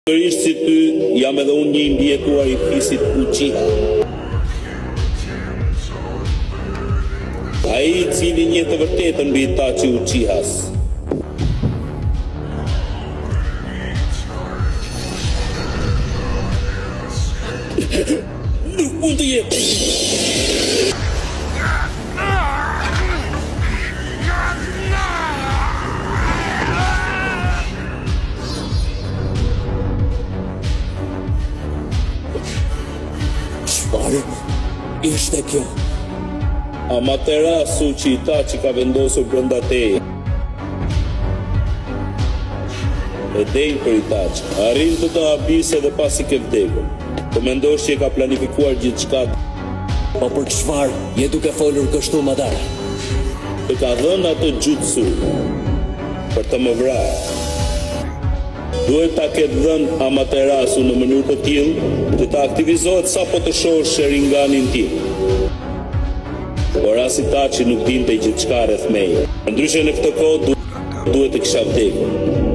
Sërish si ty, jam edhe unë një mbjetuar I fisit Uchiha. Ai I cili njeh të vërtetën mbi Itachi Uchihas. Nuk mund të jetë. Çfarë ishte kjo? Amaterasu që Itachi ka vendosur brenda teje. E dej për Itachi, arrin të të habise dhe pasi ke vdekur. Të mendosh që e ka planifikuar gjithçka. Po për çfarë je duke folur kështu Madara? Të ka dhënë atë jutsu për të më vrarë. Duhet ta ketë dhënë Amaterasu në mënyrë të tillë që të aktivizohet sapo të shohë Sharinganin tim. Por as Itachi nuk dinte gjithçka rreth meje. Ndryshe në këtë kohë duhet të kisha vdekur.